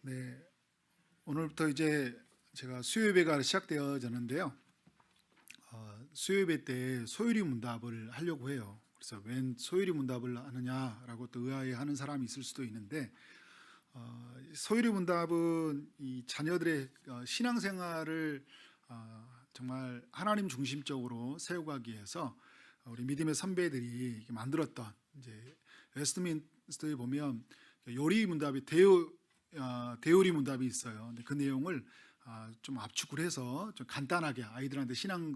네, 오늘부터 이제 제가 수요예배가 시작되어졌는데요. 수요예배 때 소율이 문답을 하려고 해요. 그래서 웬 소율이 문답을 하느냐라고 또 의아해하는 사람이 있을 수도 있는데, 소율이 문답은 이 자녀들의 신앙생활을 정말 하나님 중심적으로 세워가기 위해서 우리 믿음의 선배들이 이렇게 만들었던, 이제 웨스트민스터에 보면 요리 문답이 대요리 문답이 있어요. 근데 그 내용을 좀 압축을 해서 좀 간단하게 아이들한테 신앙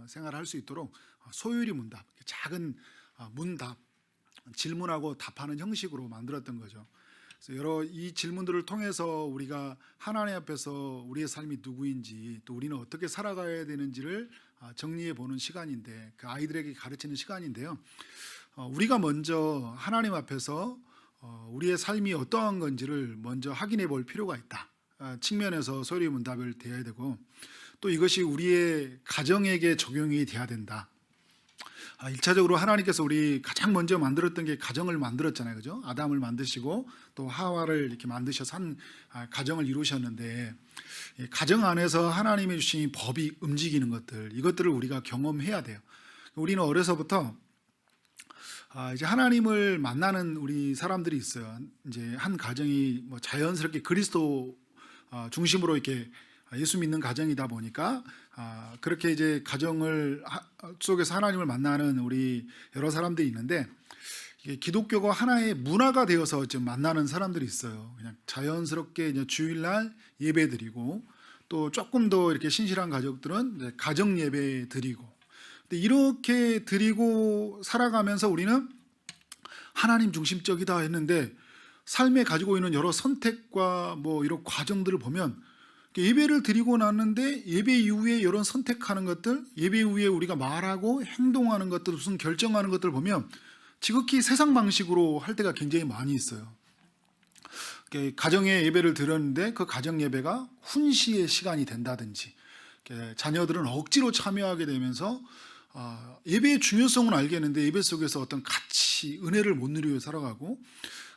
생활을 할 수 있도록 소율이 문답, 작은 문답, 질문하고 답하는 형식으로 만들었던 거죠. 그래서 여러 이 질문들을 통해서 우리가 하나님 앞에서 우리의 삶이 누구인지, 또 우리는 어떻게 살아가야 되는지를 정리해 보는 시간인데, 그 아이들에게 가르치는 시간인데요. 우리가 먼저 하나님 앞에서 우리의 삶이 어떠한 건지를 먼저 확인해 볼 필요가 있다 측면에서 소율이 문답을 대해야 되고, 또 이것이 우리의 가정에게 적용이 돼야 된다. 1차적으로 하나님께서 우리 가장 먼저 만들었던 게 가정을 만들었잖아요, 그죠? 아담을 만드시고 또 하와를 이렇게 만드셔서 한 가정을 이루셨는데, 가정 안에서 하나님이 주신 법이 움직이는 것들, 이것들을 우리가 경험해야 돼요. 우리는 어려서부터 이제 하나님을 만나는 우리 사람들이 있어요. 이제 한 가정이 뭐 자연스럽게 그리스도 중심으로 이렇게 예수 믿는 가정이다 보니까 그렇게 이제 가정을 속에서 하나님을 만나는 우리 여러 사람들이 있는데, 이게 기독교가 하나의 문화가 되어서 지금 만나는 사람들이 있어요. 그냥 자연스럽게 이제 주일날 예배드리고, 또 조금 더 이렇게 신실한 가족들은 이제 가정 예배 드리고, 근데 이렇게 드리고 살아가면서 우리는 하나님 중심적이다 했는데, 삶에 가지고 있는 여러 선택과 뭐 이런 과정들을 보면, 예배를 드리고 났는데 예배 이후에 이런 선택하는 것들, 예배 이후에 우리가 말하고 행동하는 것들, 무슨 결정하는 것들을 보면 지극히 세상 방식으로 할 때가 굉장히 많이 있어요. 가정에 예배를 드렸는데 그 가정 예배가 훈시의 시간이 된다든지, 자녀들은 억지로 참여하게 되면서 예배의 중요성은 알겠는데 예배 속에서 어떤 가치, 은혜를 못 누리고 살아가고,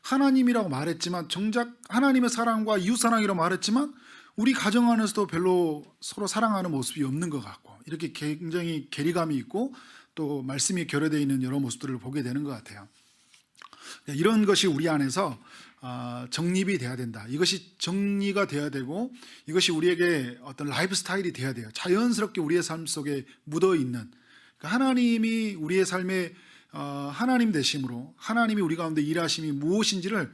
하나님이라고 말했지만 정작 하나님의 사랑과 이웃사랑이라고 말했지만 우리 가정 안에서도 별로 서로 사랑하는 모습이 없는 것 같고, 이렇게 굉장히 괴리감이 있고 또 말씀이 결여되어 있는 여러 모습들을 보게 되는 것 같아요. 이런 것이 우리 안에서 정립이 돼야 된다. 이것이 정리가 돼야 되고, 이것이 우리에게 어떤 라이프 스타일이 돼야 돼요. 자연스럽게 우리의 삶 속에 묻어 있는, 그러니까 하나님이 우리의 삶에 하나님 되심으로 하나님이 우리 가운데 일하심이 무엇인지를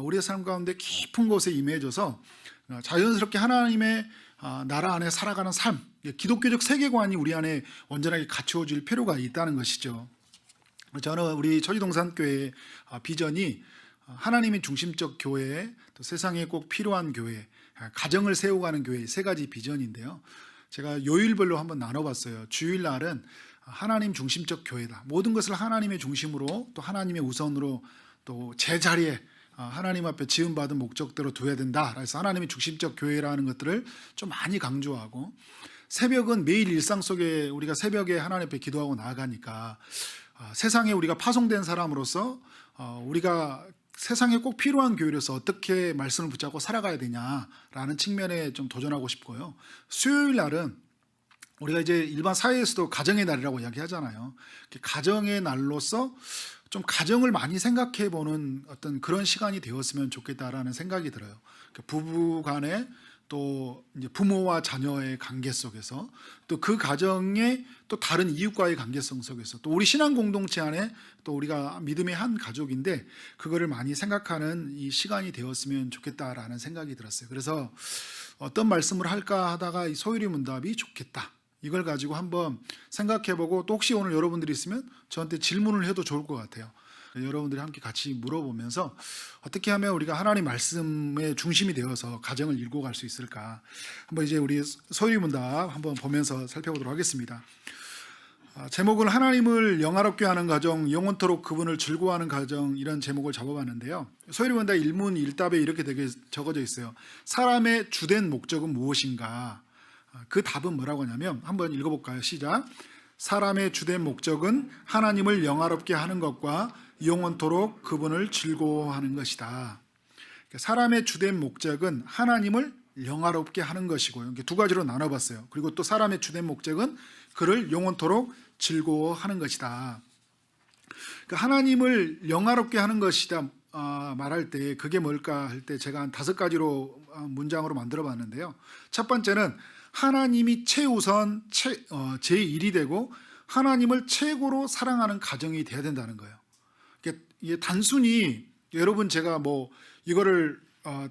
우리의 삶 가운데 깊은 곳에 임해져서 자연스럽게 하나님의 나라 안에 살아가는 삶, 기독교적 세계관이 우리 안에 온전하게 갖추어질 필요가 있다는 것이죠. 저는 우리 초지동산교회의 비전이 하나님이 중심적 교회, 또 세상에 꼭 필요한 교회, 가정을 세워가는 교회, 세 가지 비전인데요. 제가 요일별로 한번 나눠봤어요. 주일날은 하나님 중심적 교회다. 모든 것을 하나님의 중심으로, 또 하나님의 우선으로, 또 제자리에 하나님 앞에 지음받은 목적대로 둬야 된다. 그래서 하나님의 중심적 교회라는 것들을 좀 많이 강조하고, 새벽은 매일 일상 속에 우리가 새벽에 하나님 앞에 기도하고 나아가니까 세상에 우리가 파송된 사람으로서 우리가 세상에 꼭 필요한 교회로서 어떻게 말씀을 붙잡고 살아가야 되냐라는 측면에 좀 도전하고 싶고요. 수요일 날은 우리가 이제 일반 사회에서도 가정의 날이라고 이야기하잖아요. 가정의 날로서 좀 가정을 많이 생각해 보는 어떤 그런 시간이 되었으면 좋겠다라는 생각이 들어요. 부부 간에, 또 이제 부모와 자녀의 관계 속에서, 또 그 가정의 또 다른 이웃과의 관계성 속에서, 또 우리 신앙 공동체 안에 또 우리가 믿음의 한 가족인데 그거를 많이 생각하는 이 시간이 되었으면 좋겠다라는 생각이 들었어요. 그래서 어떤 말씀을 할까 하다가 이 소율이 문답이 좋겠다, 이걸 가지고 한번 생각해보고, 또 혹시 오늘 여러분들이 있으면 저한테 질문을 해도 좋을 것 같아요. 여러분들이 함께 같이 물어보면서 어떻게 하면 우리가 하나님 말씀의 중심이 되어서 가정을 이끌고 갈 수 있을까, 한번 이제 우리 소율이 문답 한번 보면서 살펴보도록 하겠습니다. 제목은 하나님을 영화롭게 하는 가정, 영원토록 그분을 즐거워하는 가정, 이런 제목을 잡아봤는데요. 소율이 문답 일문 일답에 이렇게 되게 적어져 있어요. 사람의 주된 목적은 무엇인가? 그 답은 뭐라고 하냐면, 한번 읽어볼까요? 시작. 사람의 주된 목적은 하나님을 영화롭게 하는 것과 영원토록 그분을 즐거워하는 것이다. 사람의 주된 목적은 하나님을 영화롭게 하는 것이고요. 이게 두 가지로 나눠봤어요. 그리고 또 사람의 주된 목적은 그를 영원토록 즐거워하는 것이다. 그러니까 하나님을 영화롭게 하는 것이다 말할 때 그게 뭘까 할 때 제가 한 5가지로 문장으로 만들어 봤는데요. 첫 번째는 하나님이 최우선 제1이 되고 하나님을 최고로 사랑하는 가정이 돼야 된다는 거예요. 이게 단순히 여러분 제가 뭐 이거를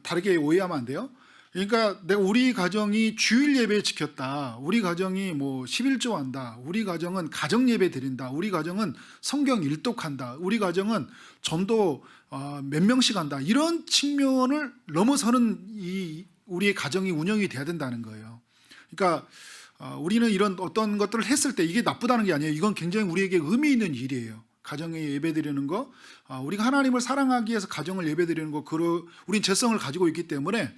다르게 오해하면 안 돼요. 그러니까 내가 우리 가정이 주일 예배 지켰다, 우리 가정이 뭐 11조 한다, 우리 가정은 가정 예배 드린다, 우리 가정은 성경 일독한다, 우리 가정은 전도 몇 명씩 한다, 이런 측면을 넘어서는 우리의 가정이 운영이 돼야 된다는 거예요. 그러니까 우리는 이런 어떤 것들을 했을 때 이게 나쁘다는 게 아니에요. 이건 굉장히 우리에게 의미 있는 일이에요. 가정에 예배 드리는 거, 우리가 하나님을 사랑하기 위해서 가정을 예배 드리는 거, 우린 죄성을 가지고 있기 때문에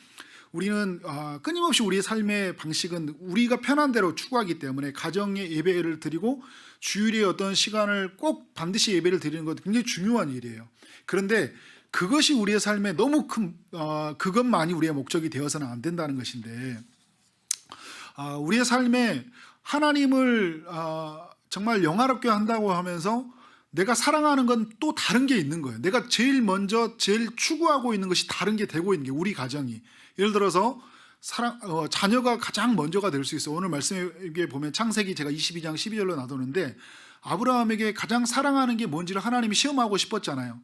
우리는 끊임없이 우리의 삶의 방식은 우리가 편한 대로 추구하기 때문에 가정의 예배를 드리고 주일의 어떤 시간을 꼭 반드시 예배를 드리는 것도 굉장히 중요한 일이에요. 그런데 그것이 우리의 삶에 너무 큰 그것만이 우리의 목적이 되어서는 안 된다는 것인데, 우리의 삶에 하나님을 정말 영화롭게 한다고 하면서 내가 사랑하는 건 또 다른 게 있는 거예요. 내가 제일 먼저 제일 추구하고 있는 것이 다른 게 되고 있는 게 우리 가정이. 예를 들어서 자녀가 가장 먼저가 될 수 있어요. 오늘 말씀에 보면 창세기 제가 22장 12절로 놔두는데 아브라함에게 가장 사랑하는 게 뭔지를 하나님이 시험하고 싶었잖아요.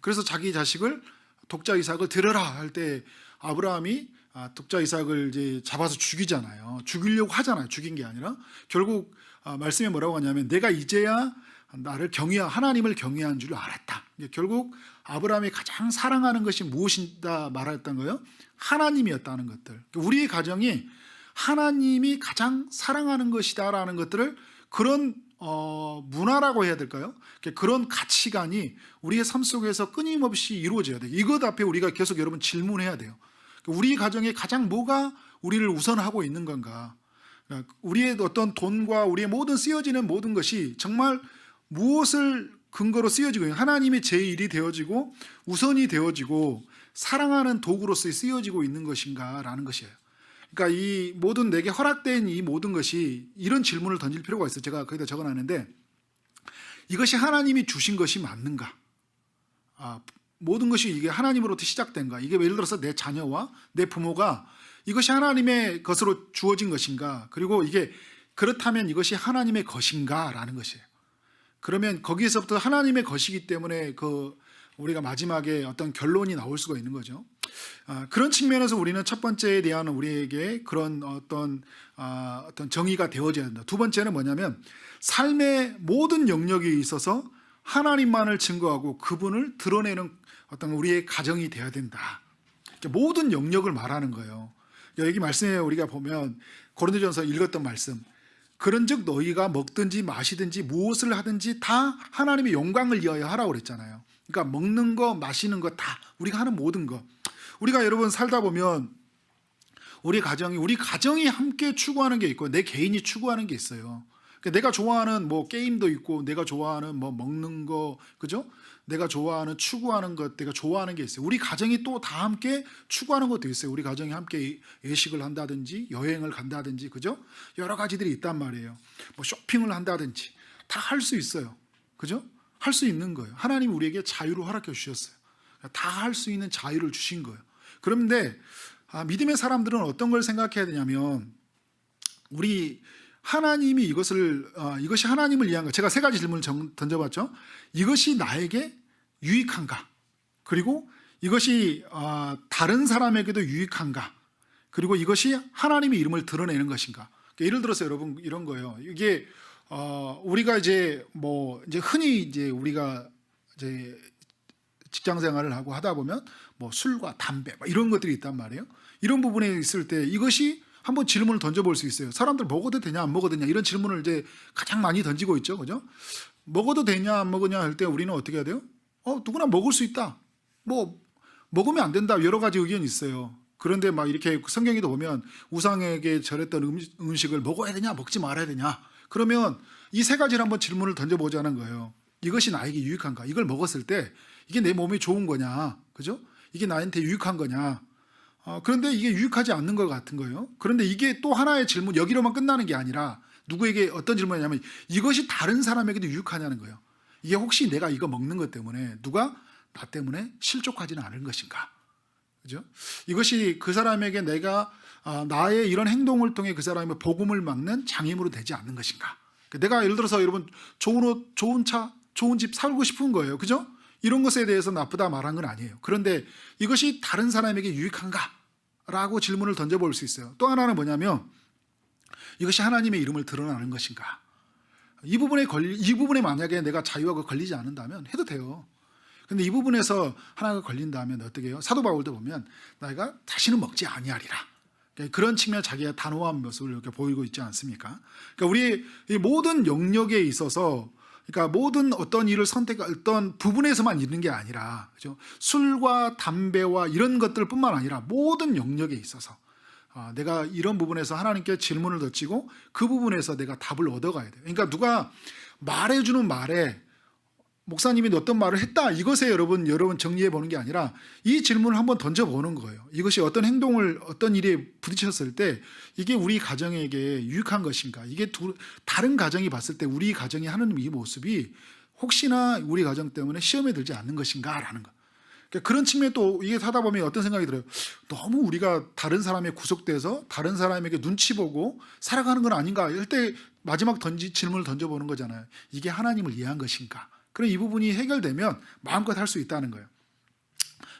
그래서 자기 자식을 독자 이삭을 들여라 할 때 아브라함이 독자 이삭을 이제 잡아서 죽이잖아요. 죽이려고 하잖아요. 죽인 게 아니라 결국 말씀에 뭐라고 하냐면 내가 이제야 나를 하나님을 경외한 줄 알았다. 결국 아브라함이 가장 사랑하는 것이 무엇이다 말했던 거예요? 하나님이었다는 것들. 우리의 가정이 하나님이 가장 사랑하는 것이다라는 것들을 그런 문화라고 해야 될까요? 그런 가치관이 우리의 삶 속에서 끊임없이 이루어져야 돼요. 이것 앞에 우리가 계속 여러분 질문해야 돼요. 우리 가정에 가장 뭐가 우리를 우선하고 있는 건가? 우리의 어떤 돈과 우리의 모든 쓰여지는 모든 것이 정말 무엇을 근거로 쓰여지고 하나님의 제1이 되어지고 우선이 되어지고 사랑하는 도구로서 쓰여지고 있는 것인가라는 것이에요. 그러니까 이 모든 내게 허락된 이 모든 것이 이런 질문을 던질 필요가 있어요. 제가 거기다 적어놨는데 이것이 하나님이 주신 것이 맞는가? 모든 것이 이게 하나님으로부터 시작된가? 이게 예를 들어서 내 자녀와 내 부모가 이것이 하나님의 것으로 주어진 것인가? 그리고 이게 그렇다면 이것이 하나님의 것인가라는 것이에요. 그러면 거기에서부터 하나님의 것이기 때문에 우리가 마지막에 어떤 결론이 나올 수가 있는 거죠. 그런 측면에서 우리는 첫 번째에 대한 우리에게 그런 어떤 정의가 되어져야 된다. 두 번째는 뭐냐면 삶의 모든 영역에 있어서 하나님만을 증거하고 그분을 드러내는 어떤 우리의 가정이 되어야 된다. 모든 영역을 말하는 거예요. 여기 말씀에 우리가 보면 고린도전서 읽었던 말씀, 그런즉 너희가 먹든지 마시든지 무엇을 하든지 다 하나님의 영광을 위하여 하라고 그랬잖아요. 그러니까 먹는 거 마시는 거 다 우리가 하는 모든 거, 우리가 여러분 살다 보면 우리 가정이 함께 추구하는 게 있고 내 개인이 추구하는 게 있어요. 그러니까 내가 좋아하는 뭐 게임도 있고 내가 좋아하는 뭐 먹는 거, 그죠? 내가 좋아하는 추구하는 것, 내가 좋아하는 게 있어요. 우리 가정이 또 다 함께 추구하는 것도 있어요. 우리 가정이 함께 예식을 한다든지 여행을 간다든지, 그죠? 여러 가지들이 있단 말이에요. 뭐 쇼핑을 한다든지 다 할 수 있어요. 그죠? 할 수 있는 거예요. 하나님 우리에게 자유를 허락해 주셨어요. 다 할 수 있는 자유를 주신 거예요. 그런데 믿음의 사람들은 어떤 걸 생각해야 되냐면 우리 하나님이 이것이 하나님을 위한 것. 제가 3가지 질문을 던져봤죠. 이것이 나에게 유익한가? 그리고 이것이 다른 사람에게도 유익한가? 그리고 이것이 하나님의 이름을 드러내는 것인가? 그러니까 예를 들어서 여러분 이런 거예요. 이게 우리가 이제 흔히 우리가 직장 생활을 하고 하다 보면 뭐 술과 담배 이런 것들이 있단 말이에요. 이런 부분에 있을 때 이것이 한번 질문을 던져볼 수 있어요. 사람들 먹어도 되냐 안 먹어도 되냐 이런 질문을 이제 가장 많이 던지고 있죠, 그죠? 먹어도 되냐 안 먹으냐 할 때 우리는 어떻게 해야 돼요? 누구나 먹을 수 있다. 뭐 먹으면 안 된다. 여러 가지 의견이 있어요. 그런데 막 이렇게 성경에도 보면 우상에게 절했던 음식을 먹어야 되냐 먹지 말아야 되냐. 그러면 이 3가지를 한번 질문을 던져보자는 거예요. 이것이 나에게 유익한가? 이걸 먹었을 때 이게 내 몸에 좋은 거냐, 그죠? 이게 나한테 유익한 거냐? 그런데 이게 유익하지 않는 것 같은 거예요. 그런데 이게 또 하나의 질문, 여기로만 끝나는 게 아니라 누구에게 어떤 질문이냐면 이것이 다른 사람에게도 유익하냐는 거예요. 이게 혹시 내가 이거 먹는 것 때문에 누가 나 때문에 실족하지는 않을 것인가? 그죠? 이것이 그 사람에게 내가 나의 이런 행동을 통해 그 사람의 복음을 막는 장애물로 되지 않는 것인가? 내가 예를 들어서 여러분 좋은 옷, 좋은 차, 좋은 집 살고 싶은 거예요. 그죠? 이런 것에 대해서 나쁘다 말한 건 아니에요. 그런데 이것이 다른 사람에게 유익한가? 라고 질문을 던져볼 수 있어요. 또 하나는 뭐냐면 이것이 하나님의 이름을 드러나는 것인가? 이 부분에 만약에 내가 자유하고 걸리지 않는다면 해도 돼요. 근데 이 부분에서 하나가 걸린다면 어떻게 해요? 사도 바울도 보면 내가 다시는 먹지 아니하리라. 그런 측면 자기의 단호한 모습을 이렇게 보이고 있지 않습니까? 그러니까 우리 모든 영역에 있어서 그러니까 모든 어떤 일을 선택할 어떤 부분에서만 있는 게 아니라 그죠? 술과 담배와 이런 것들뿐만 아니라 모든 영역에 있어서 내가 이런 부분에서 하나님께 질문을 던지고 그 부분에서 내가 답을 얻어가야 돼요. 그러니까 누가 말해주는 말에 목사님이 어떤 말을 했다 이것에 여러분 정리해 보는 게 아니라 이 질문을 한번 던져보는 거예요. 이것이 어떤 행동을 어떤 일에 부딪혔을 때 이게 우리 가정에게 유익한 것인가, 이게 다른 가정이 봤을 때 우리 가정이 하는 이 모습이 혹시나 우리 가정 때문에 시험에 들지 않는 것인가 라는 거. 그러니까 그런 측면에 또 이게 하다 보면 어떤 생각이 들어요. 너무 우리가 다른 사람에 구속돼서 다른 사람에게 눈치 보고 살아가는 건 아닌가 할 때 마지막 질문을 던져보는 거잖아요. 이게 하나님을 이해한 것인가. 그럼 이 부분이 해결되면 마음껏 할 수 있다는 거예요.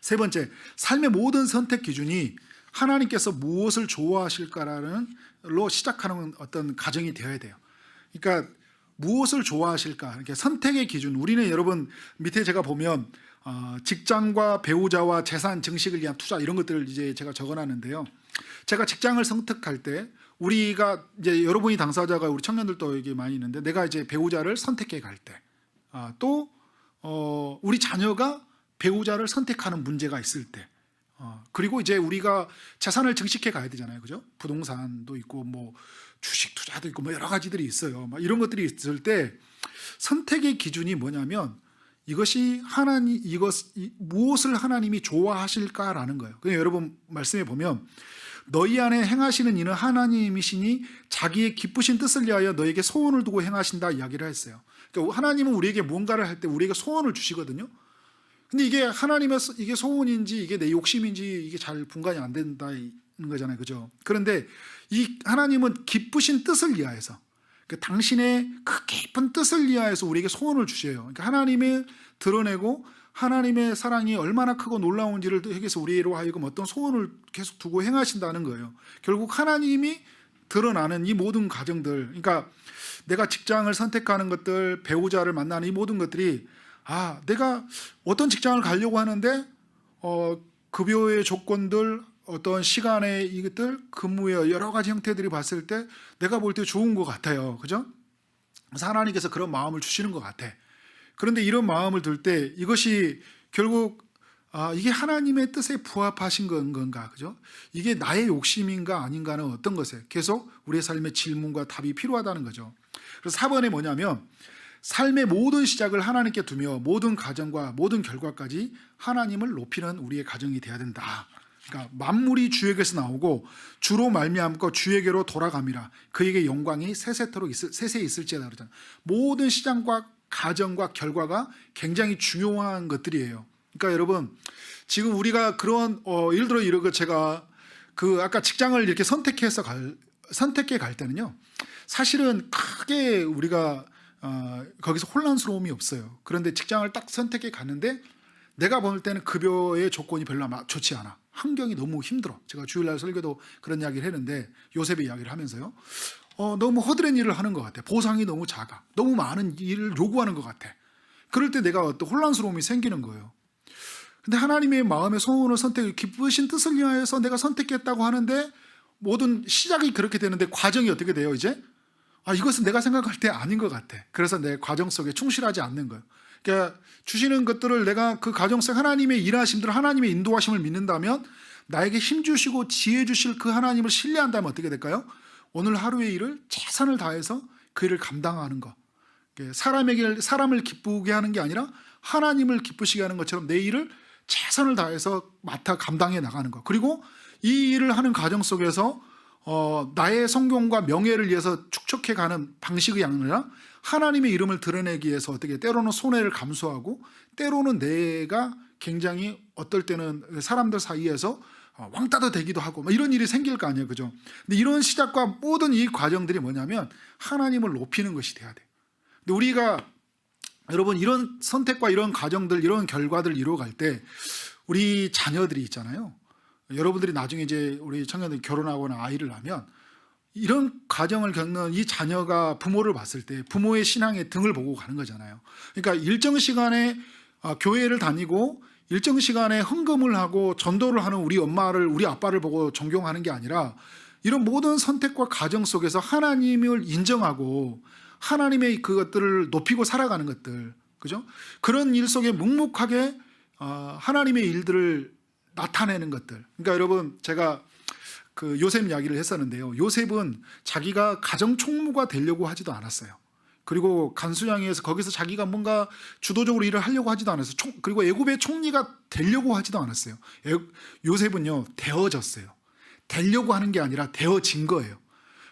세 번째, 삶의 모든 선택 기준이 하나님께서 무엇을 좋아하실까라는 로 시작하는 어떤 가정이 되어야 돼요. 그러니까 무엇을 좋아하실까? 이렇게 선택의 기준. 우리는 여러분 밑에 제가 보면 직장과 배우자와 재산 증식을 위한 투자 이런 것들을 이제 제가 적어놨는데요. 제가 직장을 선택할 때 우리가 이제 여러분이 당사자가 우리 청년들도 여기 많이 있는데 내가 이제 배우자를 선택해 갈 때. 또 우리 자녀가 배우자를 선택하는 문제가 있을 때, 그리고 이제 우리가 재산을 증식해 가야 되잖아요, 그죠? 부동산도 있고 뭐 주식 투자도 있고 뭐 여러 가지들이 있어요. 막 이런 것들이 있을 때 선택의 기준이 뭐냐면 이것이 무엇을 하나님이 좋아하실까라는 거예요. 그냥 여러분 말씀해 보면 너희 안에 행하시는 이는 하나님이시니 자기의 기쁘신 뜻을 위하여 너에게 소원을 두고 행하신다 이야기를 했어요. 그러니까 하나님은 우리에게 무언가를 할 때 우리에게 소원을 주시거든요. 근데 이게 하나님의 이게 소원인지 이게 내 욕심인지 이게 잘 분간이 안 된다는 거잖아요, 그죠? 그런데 이 하나님은 기쁘신 뜻을 위하여서 그러니까 당신의 그 깊은 뜻을 위하여서 우리에게 소원을 주셔요. 그러니까 하나님을 드러내고 하나님의 사랑이 얼마나 크고 놀라운지를 해서 우리로 하여금 어떤 소원을 계속 두고 행하신다는 거예요. 결국 하나님이 드러나는 이 모든 과정들, 그러니까 내가 직장을 선택하는 것들, 배우자를 만나는 이 모든 것들이 내가 어떤 직장을 가려고 하는데 급여의 조건들, 어떤 시간의 이것들, 근무의 여러 가지 형태들이 봤을 때 내가 볼 때 좋은 것 같아요, 그죠? 그래서 하나님께서 그런 마음을 주시는 것 같아. 그런데 이런 마음을 들 때 이것이 결국 이게 하나님의 뜻에 부합하신 건가, 그죠? 이게 나의 욕심인가 아닌가는 어떤 것에 계속 우리의 삶의 질문과 답이 필요하다는 거죠. 그래서 4번에 뭐냐면 삶의 모든 시작을 하나님께 두며 모든 가정과 모든 결과까지 하나님을 높이는 우리의 가정이 되어야 된다. 그러니까 만물이 주에게서 나오고 주로 말미암고 주에게로 돌아감이라 그에게 영광이 세세 있을지어다 그러잖아요. 모든 시장과 가정과 결과가 굉장히 중요한 것들이에요. 그러니까 여러분 지금 우리가 그런 예를 들어 이런 거 제가 아까 직장을 이렇게 선택해 갈 때는요. 사실은 크게 우리가 거기서 혼란스러움이 없어요. 그런데 직장을 딱 선택해 갔는데 내가 볼 때는 급여의 조건이 별로 좋지 않아. 환경이 너무 힘들어. 제가 주일날 설교도 그런 이야기를 했는데 요셉의 이야기를 하면서요. 너무 허드렛 일을 하는 것 같아. 보상이 너무 작아. 너무 많은 일을 요구하는 것 같아. 그럴 때 내가 어떤 혼란스러움이 생기는 거예요. 근데 하나님의 마음의 소원을 기쁘신 뜻을 위하여서 내가 선택했다고 하는데 모든 시작이 그렇게 되는데 과정이 어떻게 돼요 이제? 이것은 내가 생각할 때 아닌 것 같아. 그래서 내 과정 속에 충실하지 않는 거예요. 그러니까 주시는 것들을 내가 그 과정 속 하나님의 일하심들, 하나님의 인도하심을 믿는다면 나에게 힘 주시고 지혜 주실 그 하나님을 신뢰한다면 어떻게 될까요? 오늘 하루의 일을 최선을 다해서 그 일을 감당하는 것. 사람을 기쁘게 하는 게 아니라 하나님을 기쁘시게 하는 것처럼 내 일을 최선을 다해서 맡아 감당해 나가는 것. 그리고 이 일을 하는 과정 속에서 나의 성공과 명예를 위해서 축적해 가는 방식이 아니라 하나님의 이름을 드러내기 위해서 어떻게 때로는 손해를 감수하고 때로는 내가 굉장히 어떨 때는 사람들 사이에서 왕따도 되기도 하고 이런 일이 생길 거 아니에요, 그죠? 근데 이런 시작과 모든 이 과정들이 뭐냐면 하나님을 높이는 것이 돼야 돼. 근데 우리가 여러분 이런 선택과 이런 과정들, 이런 결과들을 이루어갈 때 우리 자녀들이 있잖아요. 여러분들이 나중에 이제 우리 청년들이 결혼하거나 아이를 낳으면 이런 과정을 겪는 이 자녀가 부모를 봤을 때 부모의 신앙의 등을 보고 가는 거잖아요. 그러니까 일정 시간에 교회를 다니고 일정 시간에 헌금을 하고 전도를 하는 우리 엄마를, 우리 아빠를 보고 존경하는 게 아니라 이런 모든 선택과 과정 속에서 하나님을 인정하고 하나님의 그것들을 높이고 살아가는 것들, 그죠? 그런 일 속에 묵묵하게 하나님의 일들을 나타내는 것들. 그러니까 여러분, 제가 그 요셉 이야기를 했었는데요. 요셉은 자기가 가정 총무가 되려고 하지도 않았어요. 그리고 간수장에서 거기서 자기가 뭔가 주도적으로 일을 하려고 하지도 않았어요. 그리고 애굽의 총리가 되려고 하지도 않았어요. 요셉은요, 되어졌어요. 되려고 하는 게 아니라 되어진 거예요.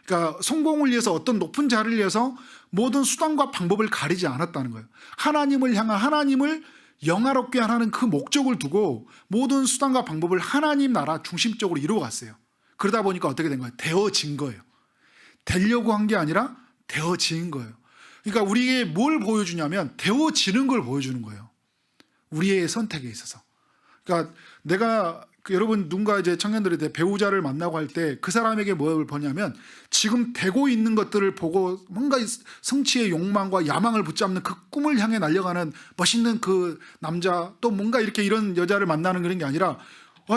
그러니까 성공을 위해서 어떤 높은 자리를 위해서 모든 수단과 방법을 가리지 않았다는 거예요. 하나님을 향한, 하나님을 영화롭게 하는 그 목적을 두고 모든 수단과 방법을 하나님 나라 중심적으로 이루어갔어요. 그러다 보니까 어떻게 된 거예요? 되어진 거예요. 되려고 한 게 아니라 되어진 거예요. 그러니까 우리에게 뭘 보여주냐면 되어지는 걸 보여주는 거예요. 우리의 선택에 있어서. 그러니까 내가 여러분 누군가 이제 청년들이 배우자를 만나고 할 때 그 사람에게 뭘 보냐면 지금 되고 있는 것들을 보고 뭔가 성취의 욕망과 야망을 붙잡는 그 꿈을 향해 날려가는 멋있는 그 남자, 또 뭔가 이렇게 이런 여자를 만나는 그런 게 아니라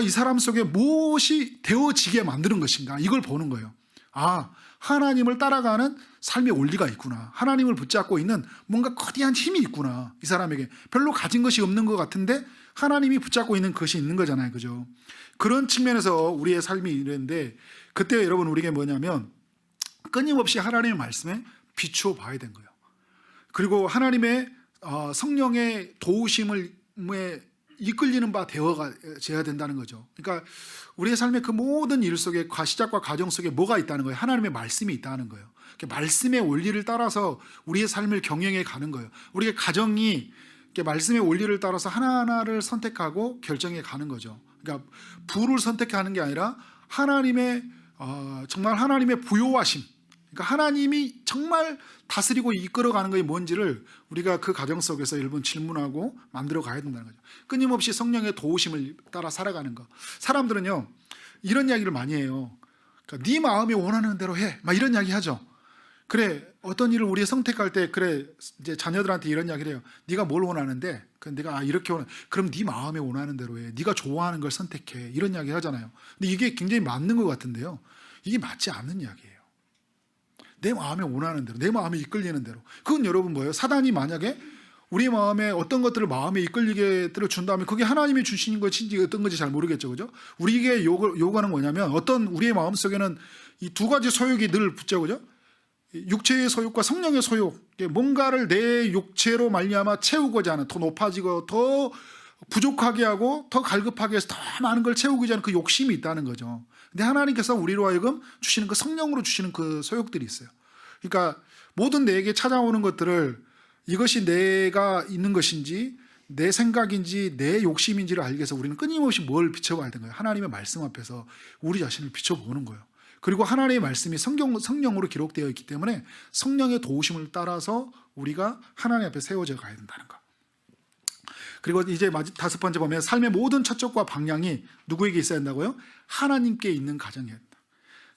이 사람 속에 무엇이 되어지게 만드는 것인가, 이걸 보는 거예요. 하나님을 따라가는 삶의 원리가 있구나. 하나님을 붙잡고 있는 뭔가 거대한 힘이 있구나. 이 사람에게 별로 가진 것이 없는 것 같은데 하나님이 붙잡고 있는 것이 있는 거잖아요, 그죠? 그런 측면에서 우리의 삶이 이랬는데, 그때 여러분 우리에게 뭐냐면 끊임없이 하나님의 말씀에 비추어 봐야 된 거예요. 그리고 하나님의 성령의 도우심을 이끌리는 바 되어져야 된다는 거죠. 그러니까 우리의 삶의 그 모든 일 속에, 시작과 과정 속에 뭐가 있다는 거예요? 하나님의 말씀이 있다는 거예요. 말씀의 원리를 따라서 우리의 삶을 경영해 가는 거예요. 우리의 가정이 말씀의 원리를 따라서 하나하나를 선택하고 결정해 가는 거죠. 그러니까 부를 선택하는 게 아니라 하나님의 정말 하나님의 부요하심, 그러니까 하나님이 정말 다스리고 이끌어가는 것이 뭔지를 우리가 그 과정 속에서 여러분 질문하고 만들어 가야 된다는 거죠. 끊임없이 성령의 도우심을 따라 살아가는 거. 사람들은요 이런 이야기를 많이 해요. 그러니까 네 마음이 원하는 대로 해, 막 이런 이야기 하죠. 그래, 어떤 일을 우리가 선택할 때 그래 이제 자녀들한테 이런 이야기를 해요. 네가 뭘 원하는데, 내가 이렇게 그럼 네 마음에 원하는 대로 해. 네가 좋아하는 걸 선택해. 이런 이야기 하잖아요. 근데 이게 굉장히 맞는 것 같은데요, 이게 맞지 않는 이야기예요. 내 마음에 원하는 대로, 내 마음에 이끌리는 대로. 그건 여러분 뭐예요? 사단이 만약에 우리 마음에 어떤 것들을 마음에 이끌리게 준다면 그게 하나님이 주시는 것인지 어떤 건지 잘 모르겠죠, 그죠? 우리에게 요구하는 뭐냐면 어떤 우리의 마음 속에는 이 두 가지 소욕이 늘 붙죠, 그죠? 육체의 소욕과 성령의 소욕, 뭔가를 내 육체로 말미암아 채우고자 하는, 더 높아지고 더 부족하게 하고 더 갈급하게 해서 더 많은 걸 채우고자 하는 그 욕심이 있다는 거죠. 근데 하나님께서 우리로 하여금 주시는 그 성령으로 주시는 그 소욕들이 있어요. 그러니까 모든 내게 찾아오는 것들을 이것이 내가 있는 것인지 내 생각인지 내 욕심인지를 알기 위해서 우리는 끊임없이 뭘 비춰봐야 되는 거예요? 하나님의 말씀 앞에서 우리 자신을 비춰보는 거예요. 그리고 하나님의 말씀이 성령으로 기록되어 있기 때문에 성령의 도우심을 따라서 우리가 하나님 앞에 세워져 가야 된다는 거. 그리고 이제 다섯 번째 보면 삶의 모든 초점과 방향이 누구에게 있어야 한다고요? 하나님께 있는 가정이었다.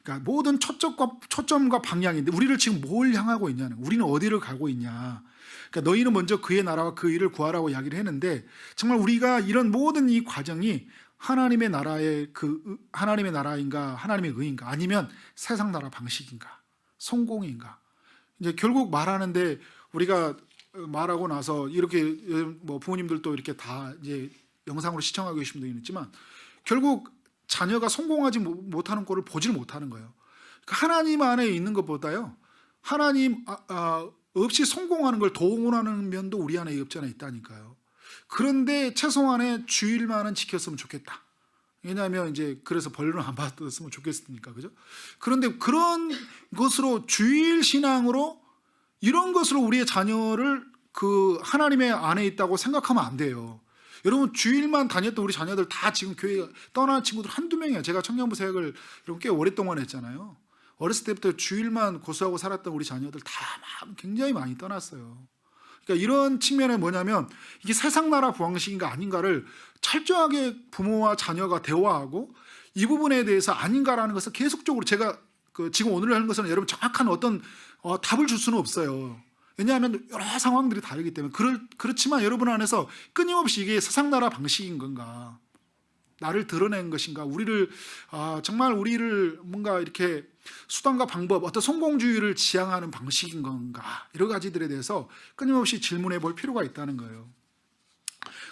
그러니까 모든 초점과 방향인데 우리를 지금 뭘 향하고 있냐는, 우리는 어디를 가고 있냐. 그러니까 너희는 먼저 그의 나라와 그 일을 구하라고 이야기를 했는데, 정말 우리가 이런 모든 이 과정이 하나님의 나라의 하나님의 나라인가, 하나님의 의인가, 아니면 세상 나라 방식인가, 성공인가. 이제 결국 말하는데 우리가 말하고 나서 이렇게 뭐 부모님들도 이렇게 다 이제 영상으로 시청하고 계신 분도 있지만 결국 자녀가 성공하지 못하는 꼴을 보지를 못하는 거예요. 그러니까 하나님 안에 있는 것보다요, 하나님 없이 성공하는 걸 동원하는 면도 우리 안에 없지 않아 있다니까요. 그런데 최소한의 주일만은 지켰으면 좋겠다. 왜냐하면 이제 그래서 벌을 안 받았으면 좋겠으니까, 그죠? 그런데 그런 것으로 주일 신앙으로 이런 것으로 우리의 자녀를 그 하나님의 안에 있다고 생각하면 안 돼요. 여러분, 주일만 다녔던 우리 자녀들 다 지금 교회 떠난 친구들 한두 명이에요. 제가 청년부 사역을 여러분 꽤 오랫동안 했잖아요. 어렸을 때부터 주일만 고수하고 살았던 우리 자녀들 다 굉장히 많이 떠났어요. 그러니까 이런 측면에 뭐냐면 이게 세상 나라 방식인가 아닌가를 철저하게 부모와 자녀가 대화하고 이 부분에 대해서 아닌가라는 것을 계속적으로 제가 지금 오늘 하는 것은 여러분 정확한 어떤 답을 줄 수는 없어요. 왜냐하면 여러 상황들이 다르기 때문에. 그렇지만 여러분 안에서 끊임없이 이게 세상 나라 방식인 건가, 나를 드러낸 것인가, 정말 우리를 뭔가 이렇게 수단과 방법, 어떤 성공주의를 지향하는 방식인 건가, 여러 가지들에 대해서 끊임없이 질문해 볼 필요가 있다는 거예요.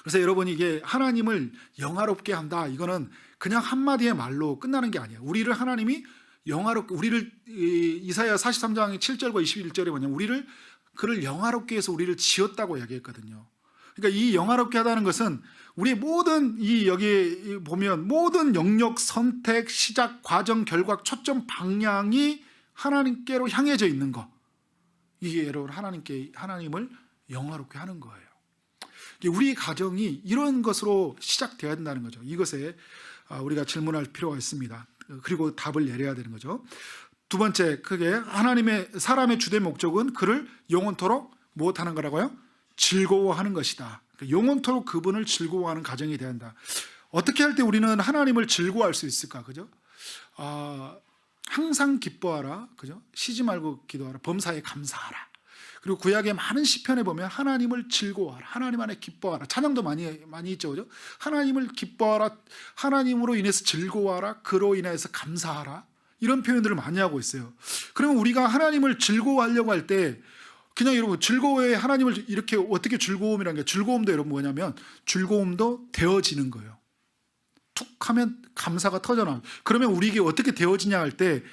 그래서 여러분이 이게 하나님을 영화롭게 한다, 이거는 그냥 한마디의 말로 끝나는 게 아니에요. 우리를 이사야 43장 7절과 21절에 뭐냐면 그를 영화롭게 해서 우리를 지었다고 이야기했거든요. 그러니까 이 영화롭게 하다는 것은 우리의 모든 여기 보면 모든 영역, 선택, 시작, 과정, 결과, 초점, 방향이 하나님께로 향해져 있는 거. 이게 여러분 하나님을 영화롭게 하는 거예요. 우리 가정이 이런 것으로 시작되어야 된다는 거죠. 이것에 우리가 질문할 필요가 있습니다. 그리고 답을 내려야 되는 거죠. 두 번째, 크게 사람의 주된 목적은 그를 영원토록 무엇하는 거라고요? 즐거워하는 것이다. 영원토록 그분을 즐거워하는 가정이 되어야 한다. 어떻게 할 때 우리는 하나님을 즐거워할 수 있을까? 그죠? 항상 기뻐하라. 그죠? 쉬지 말고 기도하라. 범사에 감사하라. 그리고 구약의 많은 시편에 보면 하나님을 즐거워하라. 하나님 안에 기뻐하라. 찬양도 많이 있죠. 그죠? 하나님을 기뻐하라. 하나님으로 인해서 즐거워하라. 그로 인해서 감사하라. 이런 표현들을 많이 하고 있어요. 그러면 우리가 하나님을 즐거워하려고 할 때 그냥 여러분 즐거워해. 하나님을 이렇게 어떻게 즐거움이라는 게, 즐거움도 여러분 뭐냐면 즐거움도 되어지는 거예요. 툭 하면 감사가 터져나와요. 그러면 우리에게 어떻게 되어지냐 할 때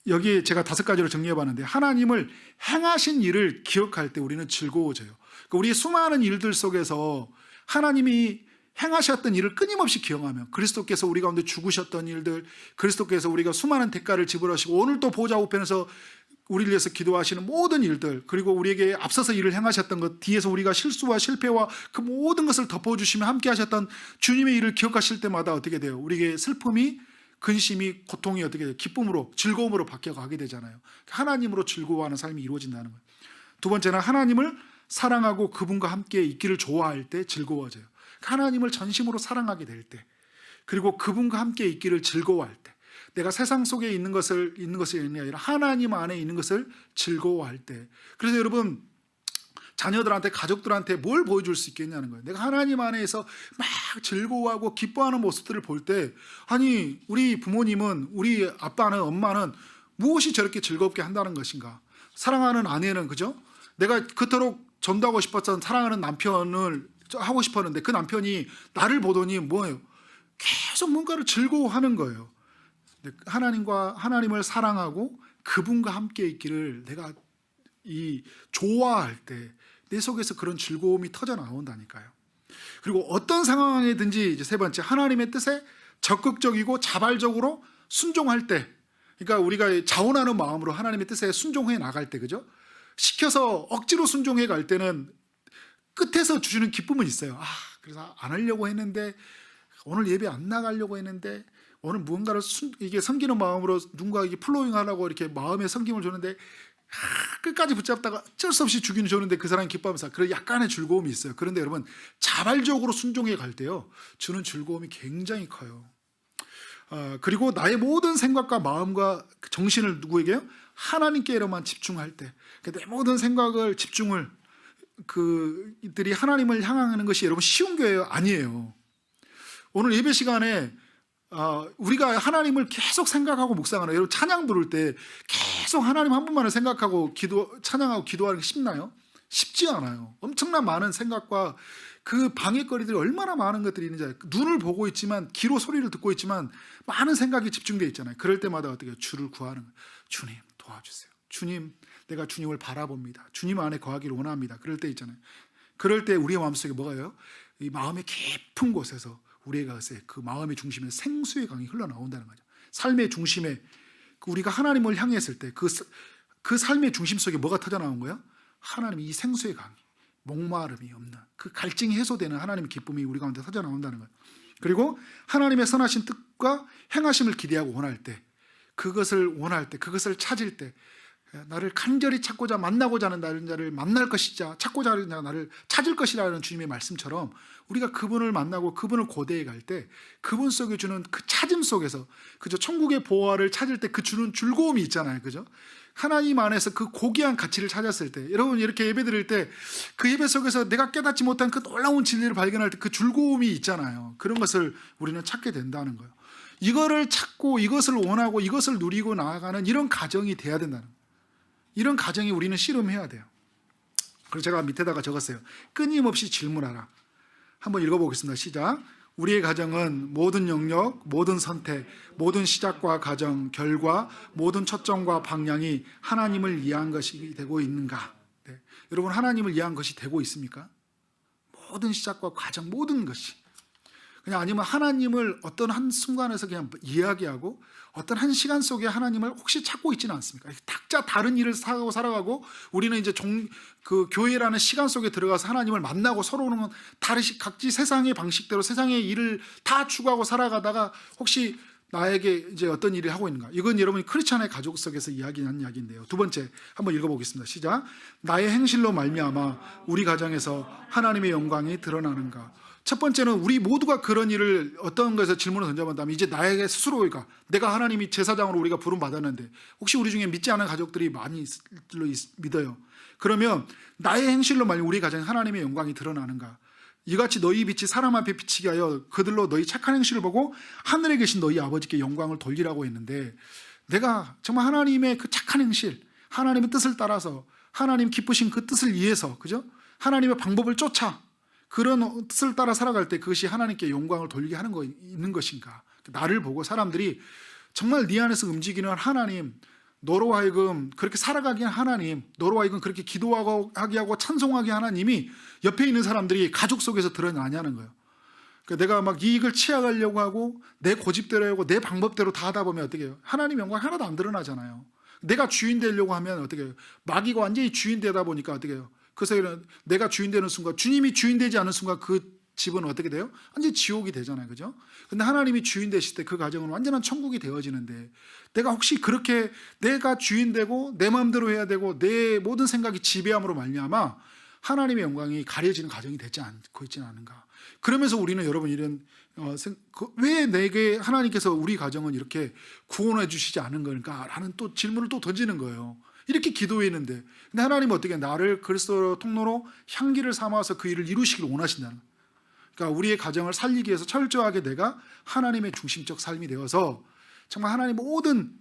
여기 제가 5가지로 정리해 봤는데, 하나님을 행하신 일을 기억할 때 우리는 즐거워져요. 그러니까 우리의 수많은 일들 속에서 하나님이 행하셨던 일을 끊임없이 기억하며, 그리스도께서 우리 가운데 죽으셨던 일들, 그리스도께서 우리가 수많은 대가를 지불하시고 오늘 또 보좌 우편에서 우리를 위해서 기도하시는 모든 일들, 그리고 우리에게 앞서서 일을 행하셨던 것, 뒤에서 우리가 실수와 실패와 그 모든 것을 덮어주시며 함께 하셨던 주님의 일을 기억하실 때마다 어떻게 돼요? 우리에게 슬픔이, 근심이, 고통이 어떻게 돼요? 기쁨으로, 즐거움으로 바뀌어가게 되잖아요. 하나님으로 즐거워하는 삶이 이루어진다는 거예요. 두 번째는 하나님을 사랑하고 그분과 함께 있기를 좋아할 때 즐거워져요. 하나님을 전심으로 사랑하게 될 때, 그리고 그분과 함께 있기를 즐거워할 때, 내가 세상 속에 있는 것이 아니라 하나님 안에 있는 것을 즐거워할 때. 그래서 여러분, 자녀들한테, 가족들한테 뭘 보여줄 수 있겠냐는 거예요. 내가 하나님 안에서 막 즐거워하고 기뻐하는 모습들을 볼 때, 아니 우리 부모님은, 우리 아빠는, 엄마는 무엇이 저렇게 즐겁게 한다는 것인가. 사랑하는 아내는, 그죠? 내가 그토록 전도하고 싶었던 사랑하는 남편을 하고 싶었는데 그 남편이 나를 보더니 뭐예요? 계속 뭔가를 즐거워하는 거예요. 하나님을 사랑하고 그분과 함께 있기를 내가 좋아할 때 내 속에서 그런 즐거움이 터져 나온다니까요. 그리고 어떤 상황이든지, 이제 세 번째, 하나님의 뜻에 적극적이고 자발적으로 순종할 때, 그러니까 우리가 자원하는 마음으로 하나님의 뜻에 순종해 나갈 때, 그죠? 시켜서 억지로 순종해 갈 때는 끝에서 주시는 기쁨은 있어요. 그래서 안 하려고 했는데, 오늘 예배 안 나가려고 했는데, 오늘 무언가를 이게 섬기는 마음으로 누군가 이게 플로잉 하려고 이렇게 마음의 섬김을 주는데 끝까지 붙잡다가 어쩔 수 없이 주기는 주는데 그 사람이 기뻐하면서 그런 약간의 즐거움이 있어요. 그런데 여러분, 자발적으로 순종해 갈 때요, 주는 즐거움이 굉장히 커요. 그리고 나의 모든 생각과 마음과 정신을 누구에게요? 하나님께로만 집중할 때, 내 모든 생각을, 집중을, 이들이 하나님을 향하는 것이 여러분 쉬운 게 아니에요. 오늘 예배 시간에 우리가 하나님을 계속 생각하고 묵상하는, 여러분 찬양 부를 때 계속 하나님 한 분만을 생각하고 찬양하고 기도하는 게 쉽나요? 쉽지 않아요. 엄청난 많은 생각과 그 방해거리들이 얼마나 많은 것들이 있는지, 눈을 보고 있지만, 귀로 소리를 듣고 있지만 많은 생각이 집중되어 있잖아요. 그럴 때마다 어떻게 주를 구하는 거예요. 주님 도와주세요. 주님, 내가 주님을 바라봅니다. 주님 안에 거하기를 원합니다. 그럴 때 있잖아요. 그럴 때 우리의 마음속에 뭐가요? 이 마음의 깊은 곳에서 우리의 것에 그 마음의 중심에 생수의 강이 흘러나온다는 거죠. 삶의 중심에 우리가 하나님을 향했을 때 그 삶의 중심 속에 뭐가 터져나온 거예요? 하나님의 이 생수의 강이, 목마름이 없는 그 갈증이 해소되는 하나님의 기쁨이 우리 가운데 터져나온다는 거예요. 그리고 하나님의 선하신 뜻과 행하심을 기대하고 원할 때, 그것을 찾을 때, 나를 간절히 찾고자 만나고자 하는 다른 자를 만날 것이자 찾고자 하는 자가 나를 찾을 것이라는 주님의 말씀처럼 우리가 그분을 만나고 그분을 고대해 갈 때 그분 속에 주는 그 찾음 속에서, 그죠? 천국의 보화를 찾을 때 그 주는 즐거움이 있잖아요, 그죠? 하나님 안에서 그 고귀한 가치를 찾았을 때, 여러분 이렇게 예배 드릴 때 그 예배 속에서 내가 깨닫지 못한 그 놀라운 진리를 발견할 때 그 즐거움이 있잖아요. 그런 것을 우리는 찾게 된다는 거예요. 이거를 찾고 이것을 원하고 이것을 누리고 나아가는 이런 가정이 돼야 된다는 거예요. 이런 가정이 우리는 씨름해야 돼요. 그래서 제가 밑에다가 적었어요. 끊임없이 질문하라. 한번 읽어보겠습니다. 시작. 우리의 가정은 모든 영역, 모든 선택, 모든 시작과 과정, 결과, 모든 초점과 방향이 하나님을 위한 것이 되고 있는가? 네. 여러분, 하나님을 위한 것이 되고 있습니까? 모든 시작과 과정, 모든 것이. 그냥 아니면 하나님을 어떤 한 순간에서 그냥 이야기하고 어떤 한 시간 속에 하나님을 혹시 찾고 있지는 않습니까? 각자 다른 일을 하고 살아가고 우리는 이제 그 교회라는 시간 속에 들어가서 하나님을 만나고 서로는 다르시 각지 세상의 방식대로 세상의 일을 다 추구하고 살아가다가 혹시 나에게 이제 어떤 일을 하고 있는가? 이건 여러분이 크리스찬의 가족 속에서 이야기한 이야기인데요. 두 번째 한번 읽어보겠습니다. 시작. 나의 행실로 말미암아 우리 가정에서 하나님의 영광이 드러나는가? 첫 번째는 우리 모두가 그런 일을 어떤 것에서 질문을 던져본다면 이제 나에게 스스로가 내가 하나님이 제사장으로 우리가 부름 받았는데 혹시 우리 중에 믿지 않은 가족들이 많이 믿어요. 그러면 나의 행실로 말미암아 우리 가정에 하나님의 영광이 드러나는가? 이같이 너희 빛이 사람 앞에 비치게 하여 그들로 너희 착한 행실을 보고 하늘에 계신 너희 아버지께 영광을 돌리라고 했는데, 내가 정말 하나님의 그 착한 행실, 하나님의 뜻을 따라서 하나님 기쁘신 그 뜻을 위해서, 그죠? 하나님의 방법을 쫓아 그런 뜻을 따라 살아갈 때 그것이 하나님께 영광을 돌리게 하는 거 있는 것인가? 나를 보고 사람들이 정말 네 안에서 움직이는 하나님, 너로 하여금 그렇게 살아가게 한 하나님, 너로 하여금 그렇게 기도하게 하고 찬송하게 하나님이 옆에 있는 사람들이 가족 속에서 드러나냐는 거예요. 그러니까 내가 막 이익을 취하려고 하고 내 고집대로 하고 내 방법대로 다 하다 보면 어떻게 해요? 하나님 영광 하나도 안 드러나잖아요. 내가 주인 되려고 하면 어떻게 해요? 마귀가 완전히 주인 되다 보니까 어떻게 해요? 그래서 내가 주인 되는 순간, 주님이 주인 되지 않은 순간 그 집은 어떻게 돼요? 완전히 지옥이 되잖아요. 그죠? 근데 하나님이 주인 되실 때 그 가정은 완전한 천국이 되어지는데, 내가 혹시 그렇게 내가 주인 되고 내 마음대로 해야 되고 내 모든 생각이 지배함으로 말미암아 하나님의 영광이 가려지는 가정이 되지 않고 있지는 않은가? 그러면서 우리는 여러분 이런 왜 내게 하나님께서 우리 가정은 이렇게 구원해 주시지 않은 걸까? 라는 또 질문을 또 던지는 거예요. 이렇게 기도했는데, 근데 하나님은 어떻게 나를 그리스도 통로로 향기를 삼아서 그 일을 이루시길 원하신다는 거예요. 그러니까 우리의 가정을 살리기 위해서 철저하게 내가 하나님의 중심적 삶이 되어서 정말 하나님의 모든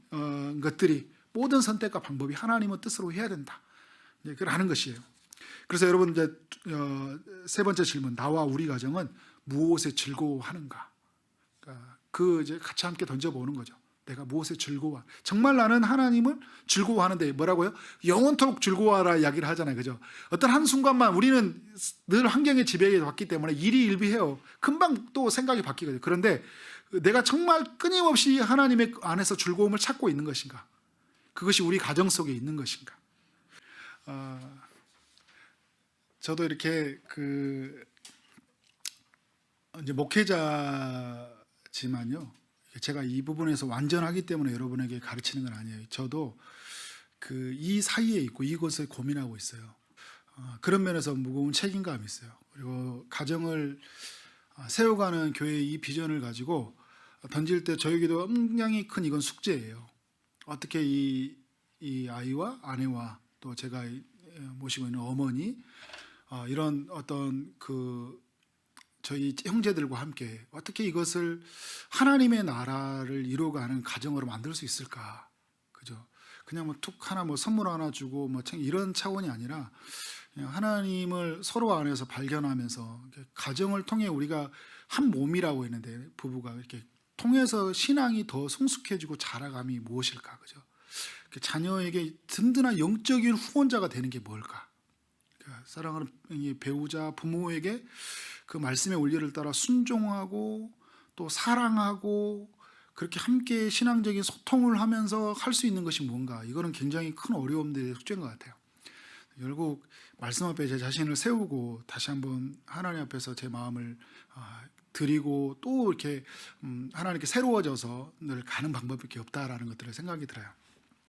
것들이, 모든 선택과 방법이 하나님의 뜻으로 해야 된다. 그걸 하는 것이에요. 그래서 여러분 이제 세 번째 질문, 나와 우리 가정은 무엇에 즐거워하는가? 그러니까 이제 같이 함께 던져보는 거죠. 내가 무엇에 즐거워? 정말 나는 하나님을 즐거워하는데, 뭐라고요? 영원토록 즐거워하라 이야기를 하잖아요, 그죠? 어떤 한 순간만, 우리는 늘 환경의 지배에 받기 때문에 일희일비해요. 금방 또 생각이 바뀌거든요. 그런데 내가 정말 끊임없이 하나님의 안에서 즐거움을 찾고 있는 것인가? 그것이 우리 가정 속에 있는 것인가? 저도 이렇게 이제 목회자지만요, 제가 이 부분에서 완전하기 때문에 여러분에게 가르치는 건 아니에요. 저도 이 사이에 있고 이곳에 고민하고 있어요. 그런 면에서 무거운 책임감이 있어요. 그리고 가정을 세워가는 교회의 이 비전을 가지고 던질 때 저에게도 굉장히 큰 이건 숙제예요. 어떻게 이 아이와 아내와 또 제가 모시고 있는 어머니, 이런 어떤 저희 형제들과 함께 어떻게 이것을 하나님의 나라를 이루어가는 가정으로 만들 수 있을까? 그죠? 그냥 뭐 툭 하나 뭐 선물 하나 주고 뭐 이런 차원이 아니라 그냥 하나님을 서로 안에서 발견하면서 가정을 통해 우리가 한 몸이라고 했는데, 부부가 이렇게 통해서 신앙이 더 성숙해지고 자라감이 무엇일까? 그죠? 자녀에게 든든한 영적인 후원자가 되는 게 뭘까? 사랑하는 이 배우자, 부모에게 그 말씀의 원리를 따라 순종하고 또 사랑하고 그렇게 함께 신앙적인 소통을 하면서 할 수 있는 것이 뭔가, 이거는 굉장히 큰 어려움들의 숙제인 것 같아요. 결국 말씀 앞에 제 자신을 세우고 다시 한번 하나님 앞에서 제 마음을 드리고 또 이렇게 하나님께 새로워져서 늘 가는 방법밖에 없다라는 것들을 생각이 들어요.